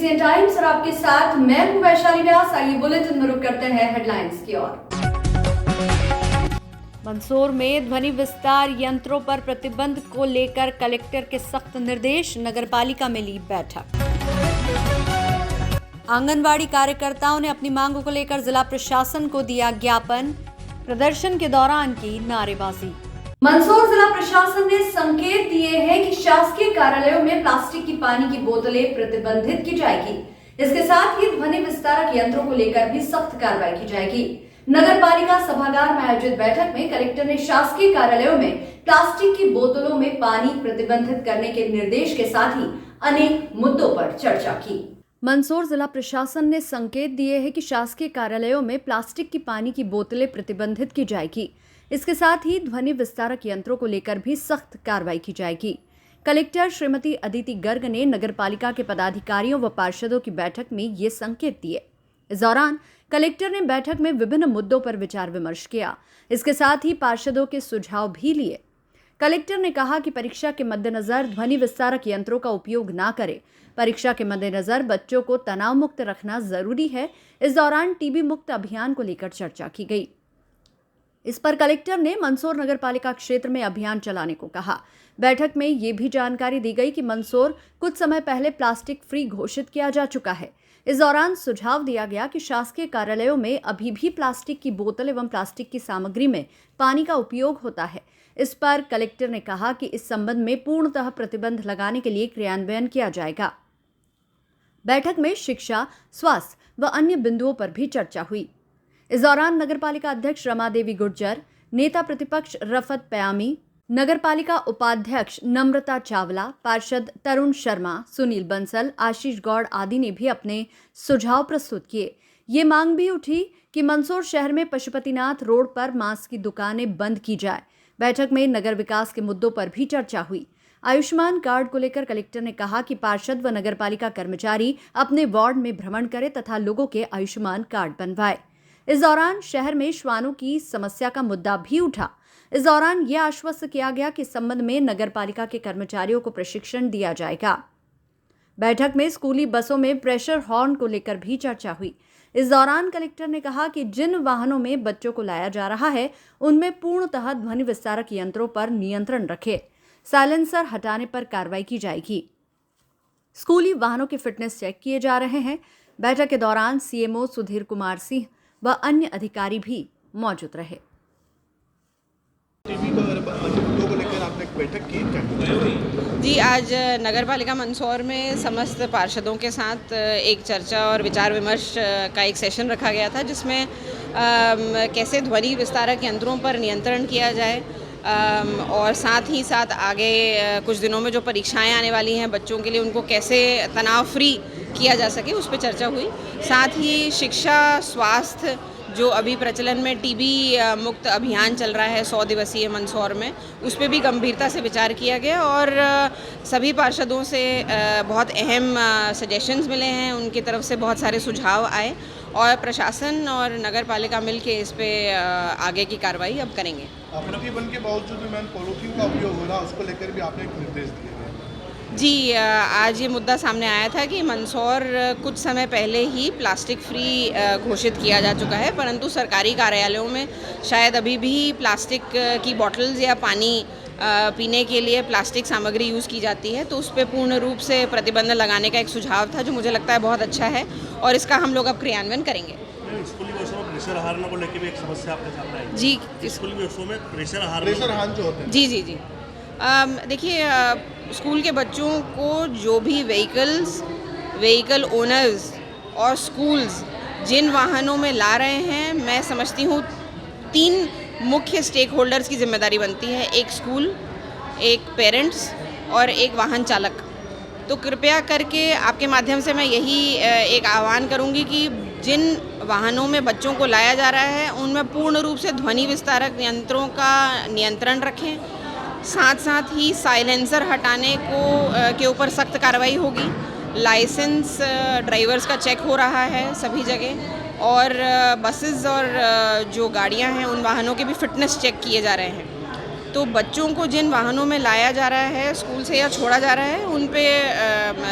Asian times और आपके साथ मैं हूं वैशाली व्यास। आइए बुलेटिन में रुक करते हैं हेडलाइंस की ओर। मंदसौर में ध्वनि विस्तार यंत्रों पर प्रतिबंध को लेकर कलेक्टर के सख्त निर्देश, नगरपालिका में ली बैठक। आंगनवाड़ी कार्यकर्ताओं ने अपनी मांगों को लेकर जिला प्रशासन को दिया ज्ञापन, प्रदर्शन के दौरान की नारेबाजी। मंदसौर जिला प्रशासन ने संकेत दिए हैं कि शासकीय कार्यालयों में प्लास्टिक की पानी की बोतलें प्रतिबंधित की जाएगी। इसके साथ ही ध्वनि विस्तारक यंत्रों को लेकर भी सख्त कार्रवाई की जाएगी। नगर पालिका सभागार में आयोजित बैठक में कलेक्टर ने शासकीय कार्यालयों में प्लास्टिक की बोतलों में पानी प्रतिबंधित करने के निर्देश के साथ ही अनेक मुद्दों पर चर्चा की। मंदसौर जिला प्रशासन ने संकेत दिए हैं कि शासकीय कार्यालयों में प्लास्टिक की पानी की बोतलें प्रतिबंधित की जाएगी। इसके साथ ही ध्वनि विस्तारक यंत्रों को लेकर भी सख्त कार्रवाई की जाएगी। कलेक्टर श्रीमती अदिति गर्ग ने नगरपालिका के पदाधिकारियों व पार्षदों की बैठक में ये संकेत दिए। इस दौरान कलेक्टर ने बैठक में विभिन्न मुद्दों पर विचार विमर्श किया। इसके साथ ही पार्षदों के सुझाव भी लिए। कलेक्टर ने कहा कि परीक्षा के मद्देनजर ध्वनि विस्तारक यंत्रों का उपयोग न करें। परीक्षा के मद्देनजर बच्चों को तनाव मुक्त रखना जरूरी है। इस दौरान टीबी मुक्त अभियान को लेकर चर्चा की गई। इस पर कलेक्टर ने मंदसौर नगरपालिका क्षेत्र में अभियान चलाने को कहा। बैठक में ये भी जानकारी दी गई कि मंदसौर कुछ समय पहले प्लास्टिक फ्री घोषित किया जा चुका है। इस दौरान सुझाव दिया गया कि शासकीय कार्यालयों में अभी भी प्लास्टिक की बोतल एवं प्लास्टिक की सामग्री में पानी का उपयोग होता है। इस पर कलेक्टर ने कहा कि इस संबंध में पूर्णतः प्रतिबंध लगाने के लिए क्रियान्वयन किया जाएगा। बैठक में शिक्षा, स्वास्थ्य व अन्य बिंदुओं पर भी चर्चा हुई। इस दौरान नगरपालिका अध्यक्ष रमा देवी गुर्जर, नेता प्रतिपक्ष रफत पयामी, नगरपालिका उपाध्यक्ष नम्रता चावला, पार्षद तरुण शर्मा, सुनील बंसल, आशीष गौड़ आदि ने भी अपने सुझाव प्रस्तुत किए। ये मांग भी उठी कि मंदसौर शहर में पशुपतिनाथ रोड पर मांस की दुकानें बंद की जाए। बैठक में नगर विकास के मुद्दों पर भी चर्चा हुई। आयुष्मान कार्ड को लेकर कलेक्टर ने कहा कि पार्षद व नगरपालिका कर्मचारी अपने वार्ड में भ्रमण करें तथा लोगों के आयुष्मान कार्ड बनवाए। इस दौरान शहर में श्वानों की समस्या का मुद्दा भी उठा। इस दौरान यह आश्वस्त किया गया कि इस संबंध में नगरपालिका के कर्मचारियों को प्रशिक्षण दिया जाएगा। बैठक में स्कूली बसों में प्रेशर हॉर्न को लेकर भी चर्चा हुई। इस दौरान कलेक्टर ने कहा कि जिन वाहनों में बच्चों को लाया जा रहा है उनमें पूर्णतः ध्वनि विस्तारक यंत्रों पर नियंत्रण रखे। साइलेंसर हटाने पर कार्रवाई की जाएगी। स्कूली वाहनों के फिटनेस चेक किए जा रहे हैं। बैठक के दौरान सीएमओ सुधीर कुमार सिंह व अन्य अधिकारी भी मौजूद रहे। टीबी को लेकर आपने एक बैठक की जी, आज नगरपालिका मंदसौर में समस्त पार्षदों के साथ एक चर्चा और विचार विमर्श का एक सेशन रखा गया था, जिसमें कैसे ध्वनि विस्तारक यंत्रों पर नियंत्रण किया जाए और साथ ही साथ आगे कुछ दिनों में जो परीक्षाएं आने वाली हैं बच्चों के लिए, उनको कैसे तनाव फ्री किया जा सके, उस पर चर्चा हुई। साथ ही शिक्षा, स्वास्थ्य, जो अभी प्रचलन में टीबी मुक्त अभियान चल रहा है 100 दिवसीय मंदसौर में, उस पर भी गंभीरता से विचार किया गया और सभी पार्षदों से बहुत अहम सजेशंस मिले हैं। उनकी तरफ से बहुत सारे सुझाव आए और प्रशासन और नगर पालिका मिल के इस पे आगे की कार्रवाई अब करेंगे। प्रतिबंध के बावजूद भी पॉलीथीन का उपयोग हो रहा है, उसको लेकर भी आपने एक निर्देश दिए हैं। जी, आज ये मुद्दा सामने आया था कि मंदसौर कुछ समय पहले ही प्लास्टिक फ्री घोषित किया जा चुका है, परंतु सरकारी कार्यालयों में शायद अभी भी प्लास्टिक की बॉटल्स या पानी पीने के लिए प्लास्टिक सामग्री यूज़ की जाती है, तो उस पर पूर्ण रूप से प्रतिबंध लगाने का एक सुझाव था, जो मुझे लगता है बहुत अच्छा है और इसका हम लोग अब क्रियान्वयन करेंगे। स्कूली बसों में प्रेशर हारने को लेकर भी एक समस्या आपके सामने आई। जी, स्कूली बसों में प्रेशर हार जो होते हैं। जी। देखिए, स्कूल के बच्चों को जो भी व्हीकल ओनर्स और स्कूल्स जिन वाहनों में ला रहे हैं, मैं समझती हूँ 3 मुख्य स्टेक होल्डर्स की जिम्मेदारी बनती है, एक स्कूल, एक पेरेंट्स और एक वाहन चालक। तो कृपया करके आपके माध्यम से मैं यही एक आह्वान करूंगी कि जिन वाहनों में बच्चों को लाया जा रहा है उनमें पूर्ण रूप से ध्वनि विस्तारक यंत्रों का नियंत्रण रखें। साथ ही साइलेंसर हटाने के ऊपर सख्त कार्रवाई होगी। लाइसेंस ड्राइवर्स का चेक हो रहा है सभी जगह और बसेस और जो गाड़ियां हैं उन वाहनों के भी फिटनेस चेक किए जा रहे हैं। तो बच्चों को जिन वाहनों में लाया जा रहा है स्कूल से या छोड़ा जा रहा है उन पे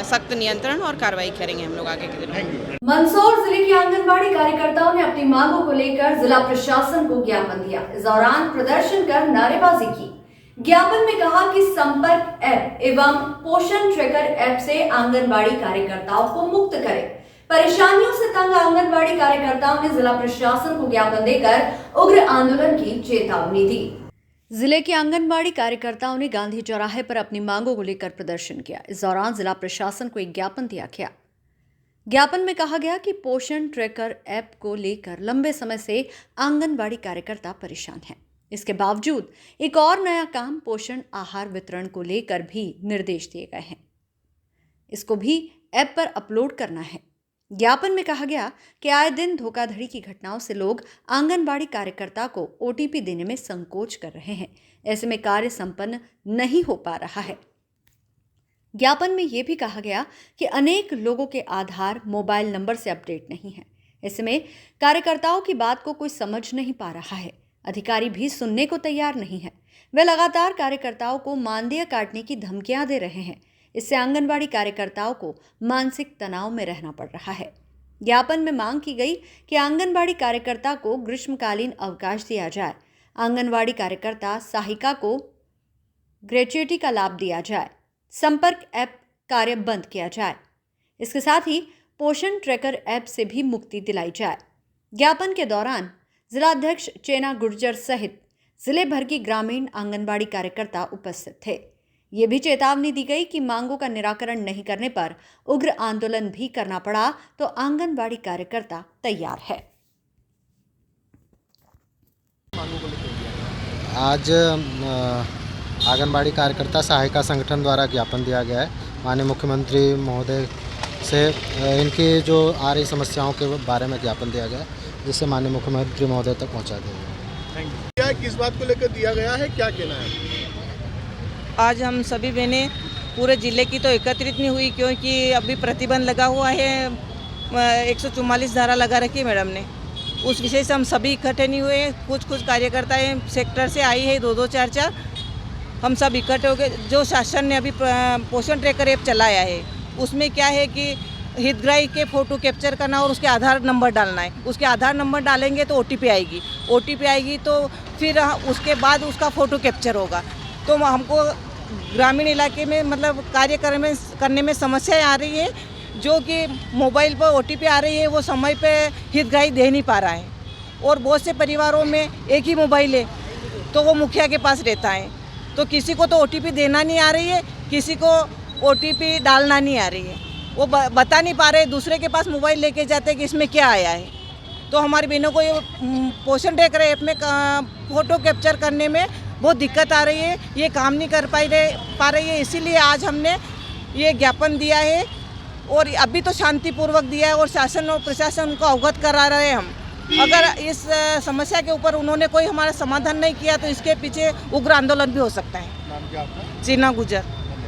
सख्त नियंत्रण और कार्रवाई करेंगे हम लोग आगे के दिनों में। मंदसौर जिले की आंगनबाड़ी कार्यकर्ताओं ने अपनी मांगों को लेकर जिला प्रशासन को ज्ञापन दिया। इस दौरान प्रदर्शन कर नारेबाजी की। ज्ञापन में कहा कि संपर्क ऐप एवं पोषण ट्रैकर ऐप से आंगनबाड़ी कार्यकर्ताओं को मुक्त करें। परेशानियों से तंग आंगनबाड़ी कार्यकर्ताओं ने जिला प्रशासन को ज्ञापन देकर उग्र आंदोलन की चेतावनी दी। जिले के आंगनबाड़ी कार्यकर्ताओं ने गांधी चौराहे पर अपनी मांगों को लेकर प्रदर्शन किया। इस दौरान जिला प्रशासन को एक ज्ञापन दिया गया। ज्ञापन में कहा गया कि पोषण ट्रैकर ऐप को लेकर लंबे समय से आंगनबाड़ी कार्यकर्ता परेशान हैं। इसके बावजूद एक और नया काम पोषण आहार वितरण को लेकर भी निर्देश दिए गए हैं। इसको भी ऐप पर अपलोड करना है। ज्ञापन में कहा गया कि आए दिन धोखाधड़ी की घटनाओं से लोग आंगनबाड़ी कार्यकर्ता को ओटीपी देने में संकोच कर रहे हैं। ऐसे में कार्य संपन्न नहीं हो पा रहा है। ज्ञापन में यह भी कहा गया कि अनेक लोगों के आधार मोबाइल नंबर से अपडेट नहीं है। ऐसे में कार्यकर्ताओं की बात को कोई समझ नहीं पा रहा है। अधिकारी भी सुनने को तैयार नहीं है। वे लगातार कार्यकर्ताओं को मानदेय काटने की धमकियां दे रहे हैं। इससे आंगनबाड़ी कार्यकर्ताओं को मानसिक तनाव में रहना पड़ रहा है। ज्ञापन में मांग की गई कि आंगनबाड़ी कार्यकर्ता को ग्रीष्मकालीन अवकाश दिया जाए। आंगनबाड़ी कार्यकर्ता सहायिका को ग्रेच्युटी का लाभ दिया जाए। संपर्क ऐप कार्य बंद किया जाए। इसके साथ ही पोषण ट्रैकर ऐप से भी मुक्ति दिलाई जाए। ज्ञापन के दौरान जिलाध्यक्ष चेना गुर्जर सहित जिले भर की ग्रामीण आंगनबाड़ी कार्यकर्ता उपस्थित थे। ये भी चेतावनी दी गई कि मांगों का निराकरण नहीं करने पर उग्र आंदोलन भी करना पड़ा तो आंगनबाड़ी कार्यकर्ता तैयार है। आज आंगनबाड़ी कार्यकर्ता सहायिका संगठन द्वारा ज्ञापन दिया गया है माननीय मुख्यमंत्री महोदय से। इनकी जो आ रही समस्याओं के बारे में ज्ञापन दिया गया है, जिससे माननीय मुख्यमंत्री महोदय तक पहुंचा दिया गया। क्या किस बात को लेकर दिया गया है, क्या कहना है? आज हम सभी बहनें पूरे ज़िले की तो एकत्रित नहीं हुई, क्योंकि अभी प्रतिबंध लगा हुआ है। 144 धारा लगा रखी है मैडम ने, उस विषय से हम सभी इकट्ठे नहीं हुए। कुछ कार्यकर्ताएं सेक्टर से आई है, 2-2, 4-4 हम सब इकट्ठे हो गए। जो शासन ने अभी पोषण ट्रैकर ऐप चलाया है, उसमें क्या है कि हितग्राही के फ़ोटो कैप्चर करना और उसके आधार नंबर डालना है। उसके आधार नंबर डालेंगे तो ओटीपी आएगी तो फिर उसके बाद उसका फ़ोटो कैप्चर होगा। तो हमको ग्रामीण इलाके में मतलब कार्य करने में समस्याएं आ रही है। जो कि मोबाइल पर ओटीपी आ रही है, वो समय पे हितग्राही दे नहीं पा रहा है। और बहुत से परिवारों में एक ही मोबाइल है, तो वो मुखिया के पास रहता है। तो किसी को तो ओटीपी देना नहीं आ रही है, किसी को ओटीपी डालना नहीं आ रही है। वो बता नहीं पा रहे, दूसरे के पास मोबाइल लेके जाते हैं कि इसमें क्या आया है। तो हमारी बहनों को ये पोषण ट्रैकर ऐप में फ़ोटो कैप्चर करने में बहुत दिक्कत आ रही है, ये काम नहीं कर पा रही है। इसीलिए आज हमने ये ज्ञापन दिया है और अभी तो शांतिपूर्वक दिया है और शासन और प्रशासन को अवगत करा रहे हैं हम। अगर इस समस्या के ऊपर उन्होंने कोई हमारा समाधान नहीं किया तो इसके पीछे उग्र आंदोलन भी हो सकता है। नाम क्या आपका? चीना गुजर।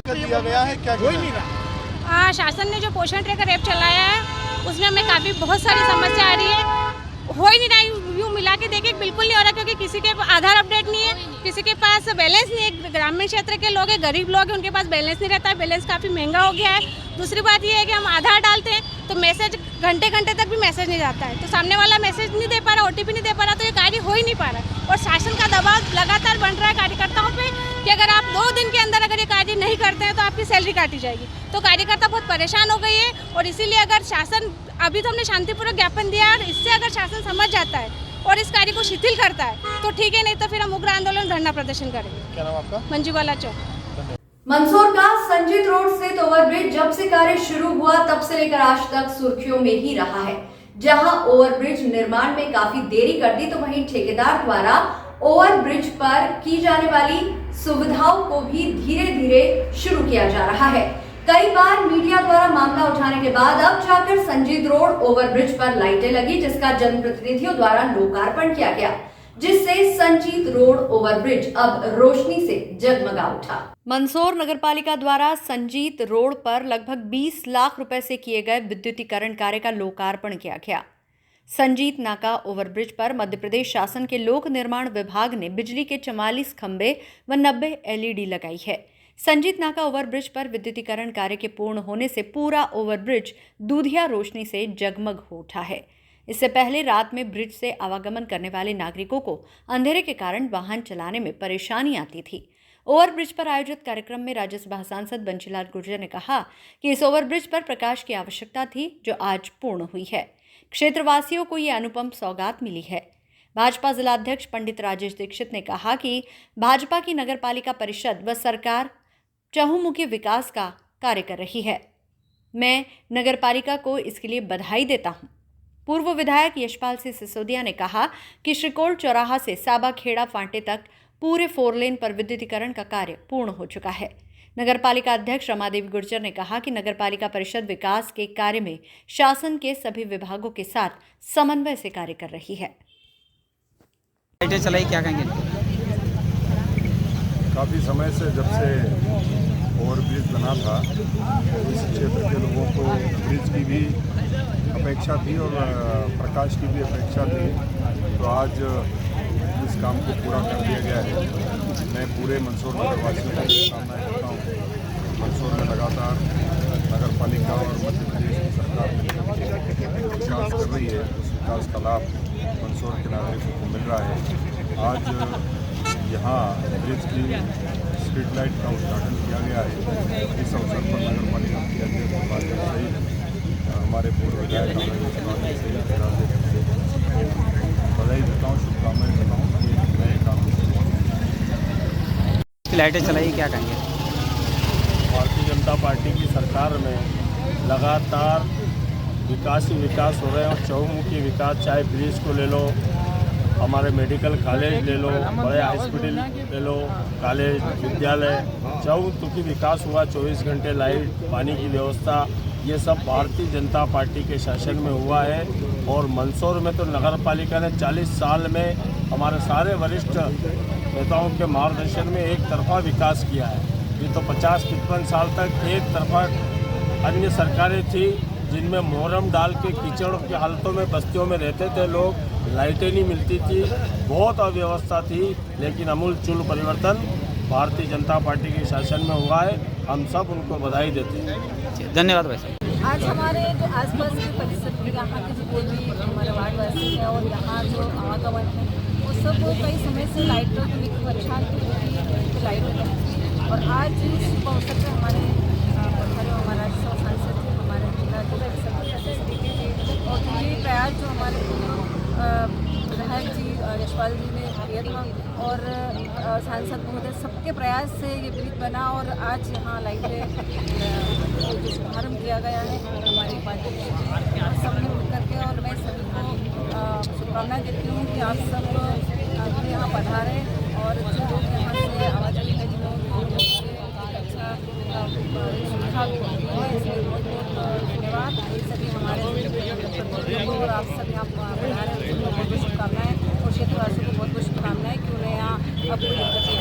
दिया गया है, क्या कोई नहीं रहा। शासन ने जो पोषण ट्रैकर ऐप चलाया है, उसमें हमें काफ़ी बहुत सारी समस्या आ रही है। हो ही नहीं रहा, यूँ मिला के देखिए बिल्कुल नहीं हो रहा, क्योंकि किसी के आधार अपडेट नहीं है, किसी के पास बैलेंस नहीं है। ग्रामीण क्षेत्र के लोग हैं, गरीब लोग हैं, उनके पास बैलेंस नहीं रहता है। बैलेंस काफ़ी महंगा हो गया है। दूसरी बात ये है कि हम आधार डालते हैं तो मैसेज घंटे तक भी मैसेज नहीं जाता है, तो सामने वाला मैसेज नहीं दे पा रहा, ओटीपी नहीं दे पा रहा, तो ये कार्य हो ही नहीं पा रहा है। और शासन का दबाव लगातार बन रहा है कार्यकर्ताओं पे कि अगर आप 2 दिन के अंदर अगर ये कार्य नहीं करते हैं तो आपकी सैलरी काटी जाएगी। तो कार्यकर्ता बहुत परेशान हो गई है। और इसीलिए अगर शासन, अभी तो हमने शांतिपूर्वक ज्ञापन दिया और इससे अगर शासन समझ जाता है और इस कार्य को शिथिल करता है तो ठीक है, नहीं तो फिर हम उग्र आंदोलन धरना प्रदर्शन करेंगे। क्या नाम आपका? मंजूवाला चौक। मंदसौर का संजीत रोड स्थित ओवरब्रिज जब से कार्य शुरू हुआ तब से लेकर आज तक सुर्खियों में ही रहा है। जहां ओवरब्रिज निर्माण में काफी देरी कर दी, तो वहीं ठेकेदार द्वारा ओवरब्रिज पर की जाने वाली सुविधाओं को भी धीरे धीरे शुरू किया जा रहा है। कई बार मीडिया द्वारा मामला उठाने के बाद अब जाकर संजीत रोड ओवरब्रिज पर लाइटें लगी, जिसका जनप्रतिनिधियों द्वारा लोकार्पण किया गया, जिससे संजीत रोड ओवरब्रिज अब रोशनी से जगमगा उठा। मंदसौर नगरपालिका द्वारा संजीत रोड पर लगभग 20 लाख रुपए से किए गए विद्युतीकरण कार्य का लोकार्पण किया गया। संजीत नाका ओवरब्रिज पर मध्य प्रदेश शासन के लोक निर्माण विभाग ने बिजली के 44 खंभे व 90 LED लगाई है। संजीत नाका ओवरब्रिज पर विद्युतीकरण कार्य के पूर्ण होने से पूरा ओवरब्रिज दूधिया रोशनी से जगमग हो उठा है। इससे पहले रात में ब्रिज से आवागमन करने वाले नागरिकों को अंधेरे के कारण वाहन चलाने में परेशानी आती थी। ओवरब्रिज पर आयोजित कार्यक्रम में राज्यसभा सांसद बंशीलाल गुर्जर ने कहा कि इस ओवरब्रिज पर प्रकाश की आवश्यकता थी, जो आज पूर्ण हुई है। क्षेत्रवासियों को ये अनुपम सौगात मिली है। भाजपा जिलाध्यक्ष पंडित राजेश दीक्षित ने कहा कि भाजपा की नगरपालिका परिषद व सरकार चहुमुखी विकास का कार्य कर रही है। मैं नगरपालिका को इसके लिए बधाई देता हूं। पूर्व विधायक यशपाल सिंह सिसोदिया ने कहा कि श्रीकोल चौराहा से साबा खेड़ा फांटे तक पूरे 4 लेन पर विद्युतीकरण का कार्य पूर्ण हो चुका है। नगरपालिका अध्यक्ष रमादेवी गुर्जर ने कहा कि नगरपालिका परिषद विकास के कार्य में शासन के सभी विभागों के साथ समन्वय से कार्य कर रही है। लाइटें चलाई, क्या कहेंगे? काफ़ी समय से जब से ओवरब्रिज बना था तो इस क्षेत्र के लोगों को ब्रिज की भी अपेक्षा थी और प्रकाश की भी अपेक्षा थी, तो आज इस काम को पूरा कर दिया गया है। मैं पूरे मंदसौर नगरवासियों को शुभकामनाएं देता हूँ। मंदसौर में लगातार नगरपालिका और मध्य प्रदेश की सरकार मिलकर विकास कर रही है, उस विकास का लाभ मंदसौर के नागरिकों को मिल रहा है। आज यहाँ ब्रिज की स्ट्रीट लाइट का उद्घाटन किया गया है। इस अवसर पर नगरपालिका के अध्यक्ष सहित हमारे पूर्व विधायक बधाई देता हूँ, शुभकामनाएं देता हूँ कि नए काम लाइटें चलाई, क्या कहेंगे? भारतीय जनता पार्टी की सरकार में लगातार विकास ही विकास हो रहे हैं और चहुमुखी विकास, चाहे ब्रिज को ले लो, हमारे मेडिकल कॉलेज ले लो, बड़े हॉस्पिटल ले लो, कॉलेज विद्यालय, चहुमुखी विकास हुआ। 24 घंटे लाइट, पानी की व्यवस्था, ये सब भारतीय जनता पार्टी के शासन में हुआ है। और मंदसौर में तो नगर पालिका ने 40 साल में हमारे सारे वरिष्ठ नेताओं के मार्गदर्शन में एक तरफा विकास किया है। ये तो 50-55 साल तक एक तरफा अन्य सरकारें थी जिनमें मोहरम डाल के कीचड़ की हालतों में बस्तियों में रहते थे लोग, लाइटें नहीं मिलती थी, बहुत अव्यवस्था थी। लेकिन अमूलचूल परिवर्तन भारतीय जनता पार्टी के शासन में हुआ है। हम सब उनको बधाई देते हैं। धन्यवाद भाई साहब। आज हमारे जो आसपास के परिसर में यहाँ के जितने भी हमारे वार्डवासी हैं और यहाँ जो आवागमन है वो सब कई समय से लाइटों की परेशान की लाइट है। और आज इस अवसर पर हमारे हमारा सांसद थे, हमारे जिला और ये प्रयास जो हमारे विधायक जी यशपाल जी ने किया था और सांसद महोदय सबके प्रयास से ये ब्रिज बना और आज यहाँ लाइटें जो शुभारम्भ किया गया है हमारी पार्टी सबने मिल करके। और मैं सभी को शुभकामनाएं देती हूँ कि आप सब यहाँ पधारें और जो लोग यहाँ से आवाजाही है जिन्होंने अच्छा सुविधा भी दी है, इसलिए बहुत बहुत धन्यवाद। सभी हमारे प्रतिनिधियों और आप सब यहाँ पधारें, उनको बहुत बहुत शुभकामनाएं और क्षेत्रवासियों को बहुत बहुत शुभकामनाएं कि उन्हें यहाँ अब कोई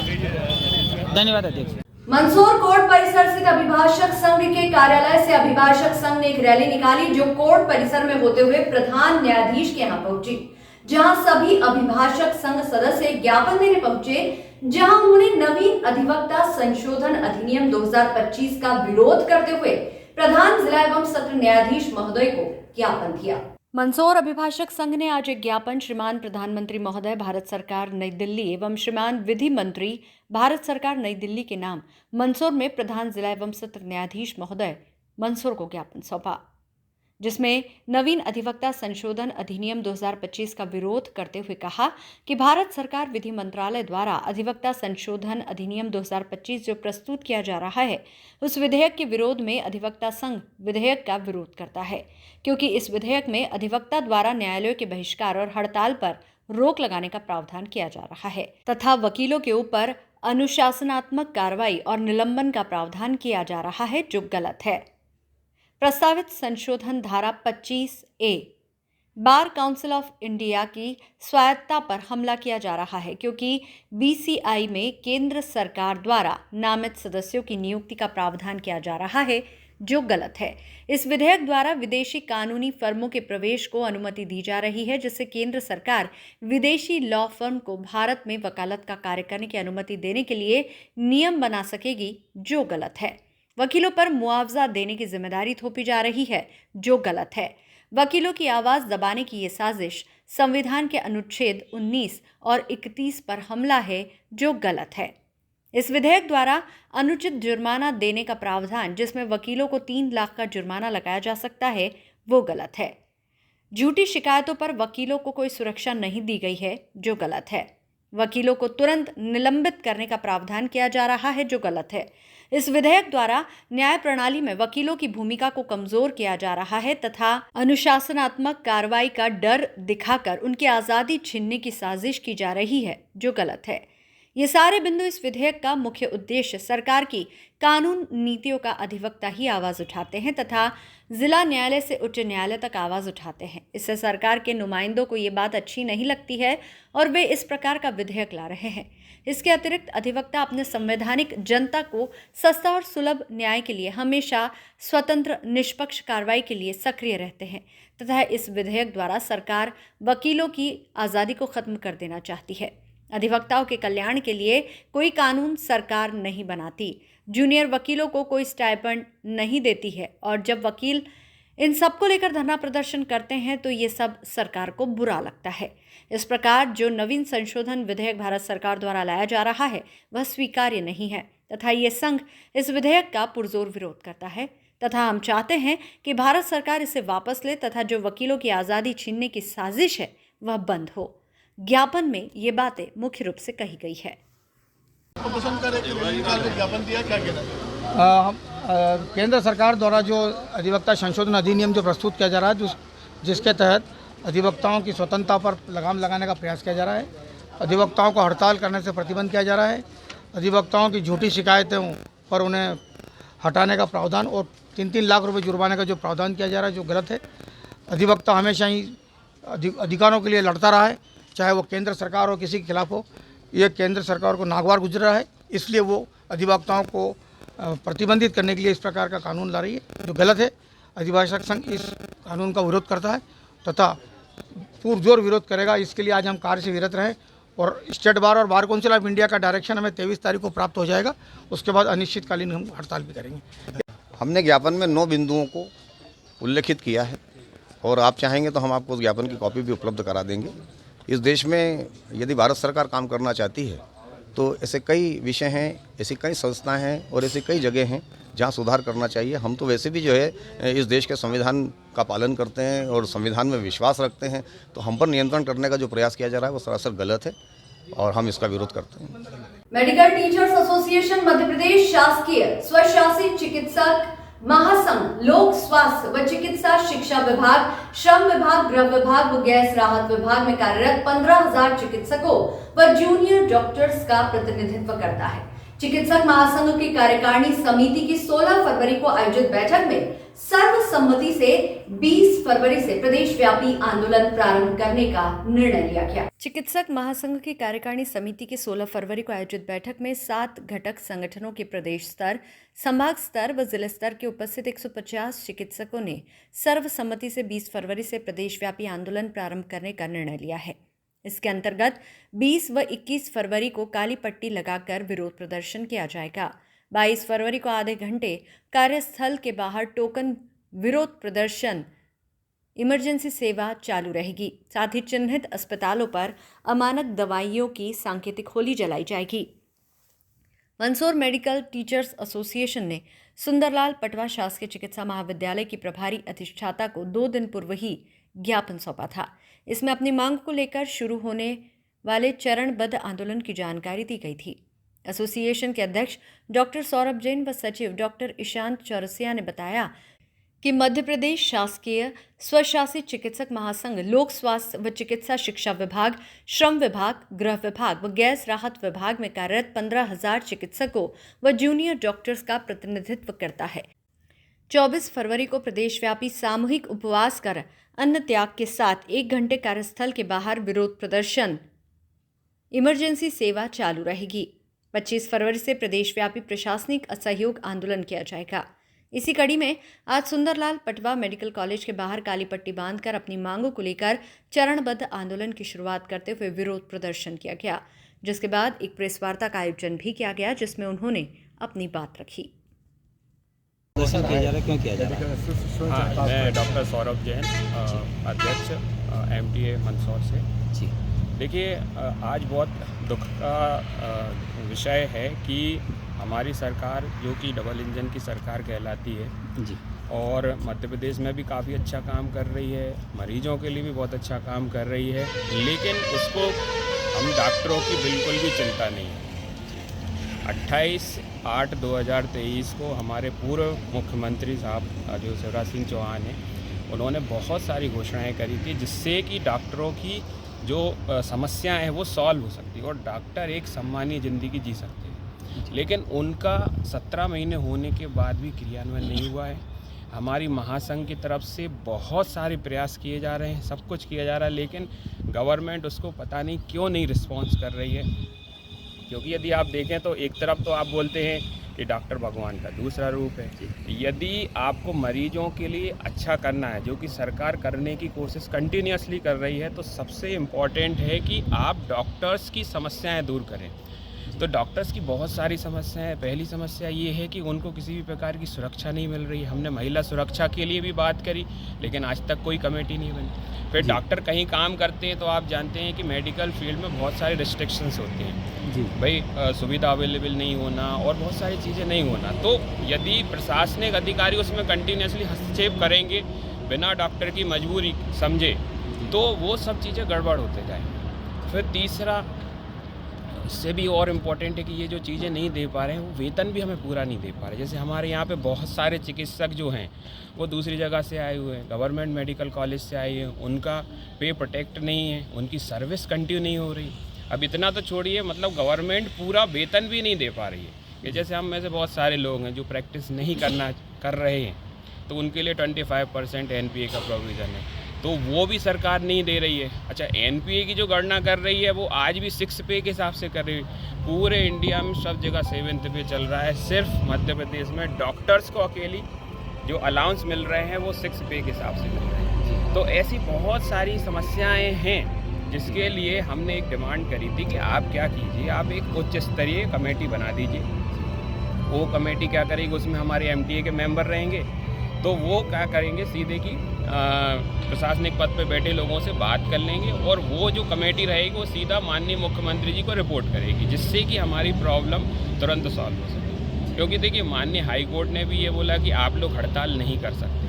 दिक्कत नहीं। धन्यवाद अध्यक्ष। मंदसौर कोर्ट परिसर स्थित अभिभाषक संघ के कार्यालय से अभिभाषक संघ ने एक रैली निकाली जो कोर्ट परिसर में होते हुए प्रधान न्यायाधीश के यहाँ पहुंची, जहां सभी अभिभाषक संघ सदस्य ज्ञापन देने पहुंचे, जहां उन्होंने नवीन अधिवक्ता संशोधन अधिनियम 2025 का विरोध करते हुए प्रधान जिला एवं सत्र न्यायाधीश महोदय को ज्ञापन दिया। मंदसौर अभिभाषक संघ ने आज एक ज्ञापन श्रीमान प्रधानमंत्री महोदय भारत सरकार नई दिल्ली एवं श्रीमान विधि मंत्री भारत सरकार नई दिल्ली के नाम मंदसौर में प्रधान जिला एवं सत्र न्यायाधीश महोदय मंदसौर को ज्ञापन सौंपा, जिसमें नवीन अधिवक्ता संशोधन अधिनियम 2025 का विरोध करते हुए कहा कि भारत सरकार विधि मंत्रालय द्वारा अधिवक्ता संशोधन अधिनियम 2025 जो प्रस्तुत किया जा रहा है उस विधेयक के विरोध में अधिवक्ता संघ विधेयक का विरोध करता है, क्योंकि इस विधेयक में अधिवक्ता द्वारा न्यायालयों के बहिष्कार और हड़ताल पर रोक लगाने का प्रावधान किया जा रहा है तथा वकीलों के ऊपर अनुशासनात्मक कार्रवाई और निलंबन का प्रावधान किया जा रहा है, जो गलत है। प्रस्तावित संशोधन धारा 25A bar council of India की स्वायत्तता पर हमला किया जा रहा है, क्योंकि BCI में केंद्र सरकार द्वारा नामित सदस्यों की नियुक्ति का प्रावधान किया जा रहा है, जो गलत है। इस विधेयक द्वारा विदेशी कानूनी फर्मों के प्रवेश को अनुमति दी जा रही है, जिससे केंद्र सरकार विदेशी लॉ फर्म को भारत में वकालत का कार्य करने की अनुमति देने के लिए नियम बना सकेगी, जो गलत है। वकीलों पर मुआवजा देने की जिम्मेदारी थोपी जा रही है, जो गलत है। वकीलों की आवाज दबाने की ये साजिश संविधान के अनुच्छेद 19 और 31 पर हमला है, जो गलत है। इस विधेयक द्वारा अनुचित जुर्माना देने का प्रावधान, जिसमें वकीलों को 3 लाख का जुर्माना लगाया जा सकता है, वो गलत है। झूठी शिकायतों पर वकीलों को कोई सुरक्षा नहीं दी गई है, जो गलत है। वकीलों को तुरंत निलंबित करने का प्रावधान किया जा रहा है, जो गलत है। इस विधेयक द्वारा न्याय प्रणाली में वकीलों की भूमिका को कमजोर किया जा रहा है तथा अनुशासनात्मक कार्रवाई का डर दिखाकर उनकी आज़ादी छीनने की साजिश की जा रही है, जो गलत है। ये सारे बिंदु इस विधेयक का मुख्य उद्देश्य सरकार की कानून नीतियों का अधिवक्ता ही आवाज उठाते हैं तथा जिला न्यायालय से उच्च न्यायालय तक आवाज उठाते हैं। इससे सरकार के नुमाइंदों को ये बात अच्छी नहीं लगती है और वे इस प्रकार का विधेयक ला रहे हैं। इसके अतिरिक्त अधिवक्ता अपने संवैधानिक जनता को सस्ता और सुलभ न्याय के लिए हमेशा स्वतंत्र निष्पक्ष कार्रवाई के लिए सक्रिय रहते हैं तथा इस विधेयक द्वारा सरकार वकीलों की आज़ादी को खत्म कर देना चाहती है। अधिवक्ताओं के कल्याण के लिए कोई कानून सरकार नहीं बनाती, जूनियर वकीलों को कोई स्टाइपेंड नहीं देती है और जब वकील इन सब को लेकर धरना प्रदर्शन करते हैं तो ये सब सरकार को बुरा लगता है। इस प्रकार जो नवीन संशोधन विधेयक भारत सरकार द्वारा लाया जा रहा है वह स्वीकार्य नहीं है तथा ये संघ इस विधेयक का पुरजोर विरोध करता है तथा हम चाहते हैं कि भारत सरकार इसे वापस ले तथा जो वकीलों की आज़ादी छीनने की साजिश है वह बंद हो। ज्ञापन में ये बातें मुख्य रूप से कही गई है। ज्ञापन दिया, क्या कहना है? केंद्र सरकार द्वारा जो अधिवक्ता संशोधन अधिनियम जो प्रस्तुत किया जा रहा है, जिसके तहत अधिवक्ताओं की स्वतंत्रता पर लगाम लगाने का प्रयास किया जा रहा है, अधिवक्ताओं को हड़ताल करने से प्रतिबंध किया जा रहा है, अधिवक्ताओं की झूठी शिकायतों पर उन्हें हटाने का प्रावधान और 3-3 लाख रुपए जुर्माने का जो प्रावधान किया जा रहा है, जो गलत है। अधिवक्ता हमेशा ही अधिकारों के लिए लड़ता रहा है, चाहे वो केंद्र सरकार हो किसी के खिलाफ हो। ये केंद्र सरकार को नागवार गुजर रहा है, इसलिए वो अधिवक्ताओं को प्रतिबंधित करने के लिए इस प्रकार का कानून ला रही है, जो गलत है। अधिवक्ता संघ इस कानून का विरोध करता है तथा पुरजोर विरोध करेगा। इसके लिए आज हम कार्य से विरत रहे और स्टेट बार और बार काउंसिल ऑफ इंडिया का डायरेक्शन हमें 23 तारीख को प्राप्त हो जाएगा। उसके बाद अनिश्चितकालीन हम हड़ताल भी करेंगे। हमने ज्ञापन में 9 बिंदुओं को उल्लेखित किया है और आप चाहेंगे तो हम आपको उस ज्ञापन की कॉपी भी उपलब्ध करा देंगे। इस देश में यदि भारत सरकार काम करना चाहती है तो ऐसे कई विषय हैं, ऐसी कई संस्थाएं हैं और ऐसी कई जगह हैं जहां सुधार करना चाहिए। हम तो वैसे भी जो है इस देश के संविधान का पालन करते हैं और संविधान में विश्वास रखते हैं, तो हम पर नियंत्रण करने का जो प्रयास किया जा रहा है वो सरासर गलत है और हम इसका विरोध करते हैं। Medical teachers association Madhya Pradesh शासकीय स्वशासी चिकित्सक महासंघ लोक स्वास्थ्य व चिकित्सा शिक्षा विभाग, श्रम विभाग, गृह विभाग व गैस राहत विभाग में कार्यरत 15,000 चिकित्सकों व जूनियर डॉक्टर्स का प्रतिनिधित्व करता है। चिकित्सक महासंघ की कार्यकारिणी समिति की 16 फरवरी को आयोजित बैठक में सर्वसम्मति से 20 फरवरी से प्रदेश व्यापी आंदोलन प्रारंभ करने का निर्णय लिया गया। चिकित्सक महासंघ की कार्यकारिणी समिति की 16 फरवरी को आयोजित बैठक में 7 घटक संगठनों के प्रदेश स्तर, संभाग स्तर व जिला स्तर के उपस्थित 150 चिकित्सकों ने सर्वसम्मति से 20 फरवरी से प्रदेश व्यापी आंदोलन प्रारंभ करने का निर्णय लिया है। इसके अंतर्गत 20 व 21 फरवरी को काली पट्टी लगाकर विरोध प्रदर्शन किया जाएगा। 22 फरवरी को आधे घंटे कार्यस्थल के बाहर टोकन विरोध प्रदर्शन, इमरजेंसी सेवा चालू रहेगी। साथ ही चिन्हित अस्पतालों पर अमानक दवाइयों की सांकेतिक होली जलाई जाएगी। मंदसौर मेडिकल टीचर्स एसोसिएशन ने सुंदरलाल पटवा शासकीय चिकित्सा महाविद्यालय की प्रभारी अधिष्ठाता को 2 दिन पूर्व ही ज्ञापन सौंपा था। इसमें अपनी मांग को लेकर शुरू होने वाले चरणबद्ध आंदोलन की जानकारी दी गई थी। एसोसिएशन के अध्यक्ष डॉक्टर सौरभ जैन व सचिव डॉक्टर ईशांत चौरसिया ने बताया कि मध्य प्रदेश शासकीय स्वशासित चिकित्सक महासंघ लोक स्वास्थ्य व चिकित्सा शिक्षा विभाग, श्रम विभाग, गृह विभाग व गैस राहत विभाग में कार्यरत 15,000 चिकित्सकों व जूनियर डॉक्टर्स का प्रतिनिधित्व करता है। 24 फरवरी को प्रदेशव्यापी सामूहिक उपवास कर अन्न त्याग के साथ 1 घंटे कार्यस्थल के बाहर विरोध प्रदर्शन, इमरजेंसी सेवा चालू रहेगी। 25 फरवरी से प्रदेशव्यापी प्रशासनिक असहयोग आंदोलन किया जाएगा। इसी कड़ी में आज सुंदरलाल पटवा मेडिकल कॉलेज के बाहर काली पट्टी बांधकर अपनी मांगों को लेकर चरणबद्ध आंदोलन की शुरुआत करते हुए विरोध प्रदर्शन किया गया, जिसके बाद एक प्रेस वार्ता का आयोजन भी किया गया जिसमें उन्होंने अपनी बात रखी। प्रदर्शन किया जा रहा है, क्यों किया जा रहा है? मैं डॉक्टर सौरभ जैन, अध्यक्ष MTA मंदसौर से। जी, देखिए, आज बहुत दुख का विषय है कि हमारी सरकार, जो कि डबल इंजन की सरकार कहलाती है जी, और मध्य प्रदेश में भी काफ़ी अच्छा काम कर रही है, मरीजों के लिए भी बहुत अच्छा काम कर रही है, लेकिन उसको हम डॉक्टरों की बिल्कुल भी चिंता नहीं है। 28/8/2023 को हमारे पूर्व मुख्यमंत्री साहब जो शिवराज सिंह चौहान हैं, उन्होंने बहुत सारी घोषणाएं करी थी जिससे कि डॉक्टरों की जो समस्याएं हैं वो सॉल्व हो सकती है और डॉक्टर एक सम्मानीय ज़िंदगी जी सकते हैं। लेकिन उनका 17 महीने होने के बाद भी क्रियान्वयन नहीं हुआ है। हमारी महासंघ की तरफ से बहुत सारे प्रयास किए जा रहे हैं, सब कुछ किया जा रहा है, लेकिन गवर्नमेंट उसको पता नहीं क्यों नहीं रिस्पॉन्स कर रही है। क्योंकि यदि आप देखें तो एक तरफ तो आप बोलते हैं कि डॉक्टर भगवान का दूसरा रूप है। यदि आपको मरीजों के लिए अच्छा करना है, जो कि सरकार करने की कोशिश कंटिन्यूसली कर रही है, तो सबसे इम्पॉर्टेंट है कि आप डॉक्टर्स की समस्याएं दूर करें। तो डॉक्टर्स की बहुत सारी समस्याएं हैं। पहली समस्या ये है कि उनको किसी भी प्रकार की सुरक्षा नहीं मिल रही है। हमने महिला सुरक्षा के लिए भी बात करी, लेकिन आज तक कोई कमेटी नहीं बनी। फिर डॉक्टर कहीं काम करते हैं तो आप जानते हैं कि मेडिकल फील्ड में बहुत सारे रिस्ट्रिक्शंस होते हैं जी, भाई, सुविधा अवेलेबल नहीं होना और बहुत सारी चीज़ें नहीं होना। तो यदि प्रशासनिक अधिकारी उसमें कंटिन्यूसली हस्तक्षेप करेंगे बिना डॉक्टर की मजबूरी समझे, तो वो सब चीज़ें गड़बड़ होते जाएंगी। फिर तीसरा, इससे भी और इम्पोर्टेंट है कि ये जो चीज़ें नहीं दे पा रहे हैं, वो वेतन भी हमें पूरा नहीं दे पा रहे। जैसे हमारे यहाँ पे बहुत सारे चिकित्सक जो हैं वो दूसरी जगह से आए हुए हैं, गवर्नमेंट मेडिकल कॉलेज से आए हैं, उनका पे प्रोटेक्ट नहीं है, उनकी सर्विस कंटिन्यू नहीं हो रही। अब इतना तो छोड़िए, मतलब गवर्नमेंट पूरा वेतन भी नहीं दे पा रही है। कि जैसे हम में से बहुत सारे लोग हैं जो प्रैक्टिस नहीं कर रहे हैं, तो उनके लिए 25% NPA का प्रोविज़न है, तो वो भी सरकार नहीं दे रही है। अच्छा, NPA की जो गणना कर रही है वो आज भी 6 पे के हिसाब से कर रही है। पूरे इंडिया में सब जगह 7th पे चल रहा है, सिर्फ मध्य प्रदेश में डॉक्टर्स को अकेली जो अलाउंस मिल रहे हैं वो 6 पे के हिसाब से मिल रहे हैं। तो ऐसी बहुत सारी समस्याएं हैं जिसके लिए हमने एक डिमांड करी थी कि आप क्या कीजिए, आप एक उच्च स्तरीय कमेटी बना दीजिए। वो कमेटी क्या करेगी, उसमें हमारे MTA के मेंबर रहेंगे, तो वो क्या करेंगे, सीधे की प्रशासनिक पद पे बैठे लोगों से बात कर लेंगे और वो जो कमेटी रहेगी वो सीधा माननीय मुख्यमंत्री जी को रिपोर्ट करेगी, जिससे कि हमारी प्रॉब्लम तुरंत सॉल्व हो सके। क्योंकि देखिए, माननीय हाई कोर्ट ने भी ये बोला कि आप लोग हड़ताल नहीं कर सकते।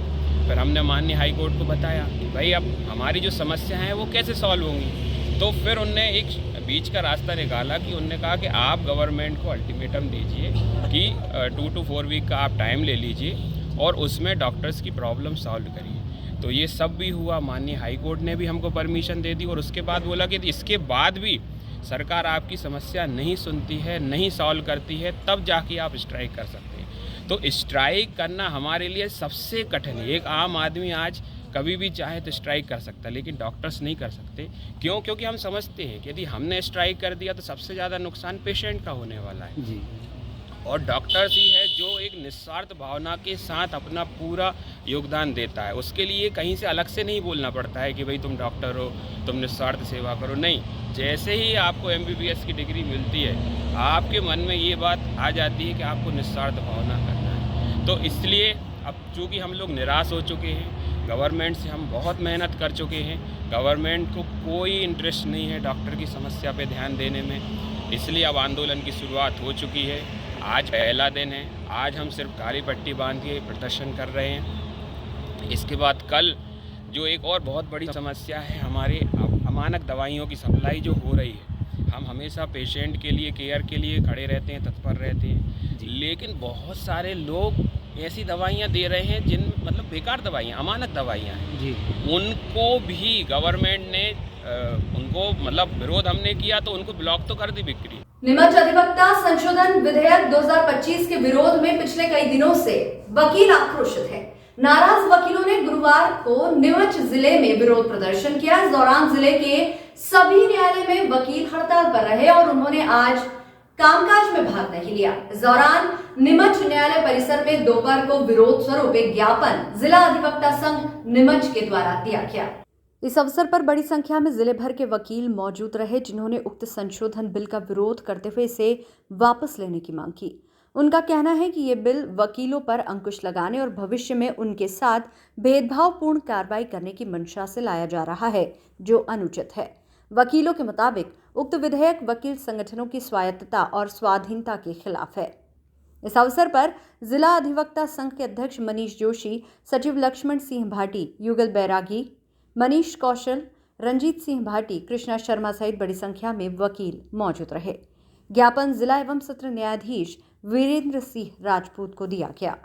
फिर हमने माननीय हाई कोर्ट को बताया कि भाई अब हमारी जो समस्या है वो कैसे सॉल्व होंगी। तो फिर उनने एक बीच का रास्ता निकाला कि उनने कहा कि आप गवर्नमेंट को अल्टीमेटम दीजिए कि 2 to 4 वीक का आप टाइम ले लीजिए और उसमें डॉक्टर्स की प्रॉब्लम सॉल्व करिए। तो ये सब भी हुआ, माननीय हाई कोर्ट ने भी हमको परमिशन दे दी और उसके बाद बोला कि इसके बाद भी सरकार आपकी समस्या नहीं सुनती है, नहीं सॉल्व करती है, तब जाके आप स्ट्राइक कर सकते हैं। तो स्ट्राइक करना हमारे लिए सबसे कठिन है। एक आम आदमी आज कभी भी चाहे तो स्ट्राइक कर सकता है, लेकिन डॉक्टर्स नहीं कर सकते। क्यों? क्योंकि हम समझते हैं कि यदि हमने स्ट्राइक कर दिया तो सबसे ज़्यादा नुकसान पेशेंट का होने वाला है जी, और डॉक्टर्स ही है जो एक निस्वार्थ भावना के साथ अपना पूरा योगदान देता है। उसके लिए कहीं से अलग से नहीं बोलना पड़ता है कि भाई तुम डॉक्टर हो, तुम निस्वार्थ सेवा करो। नहीं, जैसे ही आपको MBBS की डिग्री मिलती है, आपके मन में ये बात आ जाती है कि आपको निस्वार्थ भावना करना है। तो इसलिए अब चूँकि हम लोग निराश हो चुके हैं, गवर्नमेंट से हम बहुत मेहनत कर चुके हैं, गवर्नमेंट को कोई इंटरेस्ट नहीं है डॉक्टर की समस्या पे ध्यान देने में, इसलिए अब आंदोलन की शुरुआत हो चुकी है। आज पहला दिन है, आज हम सिर्फ काली पट्टी बांध के प्रदर्शन कर रहे हैं। इसके बाद कल जो एक और बहुत बड़ी समस्या है, हमारे अमानक दवाइयों की सप्लाई जो हो रही है, हम हमेशा पेशेंट के लिए, केयर के लिए खड़े रहते हैं, तत्पर रहते हैं, लेकिन बहुत सारे लोग ऐसी दवाइयाँ दे रहे हैं जिन मतलब बेकार दवाइयाँ, अमानक दवाइयाँ हैं जी, उनको भी गवर्नमेंट ने उनको मतलब विरोध हमने किया तो उनको ब्लॉक तो कर दी बिक्री। निमच अधिवक्ता संशोधन विधेयक 2025 के विरोध में पिछले कई दिनों से वकील आक्रोशित हैं। नाराज वकीलों ने गुरुवार को नीमच जिले में विरोध प्रदर्शन किया। इस दौरान जिले के सभी न्यायालय में वकील हड़ताल पर रहे और उन्होंने आज कामकाज में भाग नहीं लिया। इस दौरान नीमच न्यायालय परिसर में दोपहर को विरोध स्वरूप एक ज्ञापन जिला अधिवक्ता संघ नीमच के द्वारा दिया गया। इस अवसर पर बड़ी संख्या में जिले भर के वकील मौजूद रहे, जिन्होंने उक्त संशोधन बिल का विरोध करते हुए इसे वापस लेने की मांग की। उनका कहना है कि ये बिल वकीलों पर अंकुश लगाने और भविष्य में उनके साथ भेदभावपूर्ण कार्रवाई करने की मंशा से लाया जा रहा है, जो अनुचित है। वकीलों के मुताबिक उक्त विधेयक वकील संगठनों की स्वायत्तता और स्वाधीनता के खिलाफ है। इस अवसर पर जिला अधिवक्ता संघ के अध्यक्ष मनीष जोशी, सचिव लक्ष्मण सिंह भाटी, युगल बैरागी, मनीष कौशल, रंजीत सिंह भाटी, कृष्णा शर्मा सहित बड़ी संख्या में वकील मौजूद रहे। ज्ञापन जिला एवं सत्र न्यायाधीश वीरेंद्र सिंह राजपूत को दिया गया।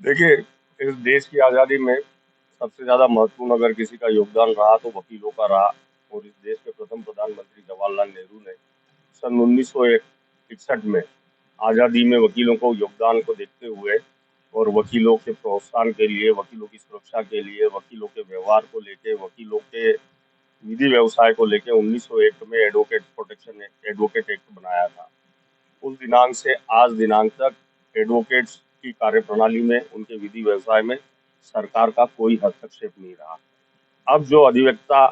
देखिए, इस देश की आज़ादी में सबसे ज़्यादा महत्वपूर्ण अगर किसी का योगदान रहा तो वकीलों का रहा। और इस देश के प्रथम प्रधानमंत्री जवाहरलाल नेहरू ने सन 1961 में आज़ादी में वकीलों को योगदान को देखते हुए और वकीलों के प्रोत्साहन के लिए, वकीलों की सुरक्षा के लिए, वकीलों के व्यवहार को लेके, वकीलों के विधि व्यवसाय को लेके 1901 में एडवोकेट एक्ट बनाया था। उस दिनांक से आज दिनांक तक एडवोकेट्स की कार्यप्रणाली में, उनके विधि व्यवसाय में सरकार का कोई हस्तक्षेप नहीं रहा। अब जो अधिवक्ता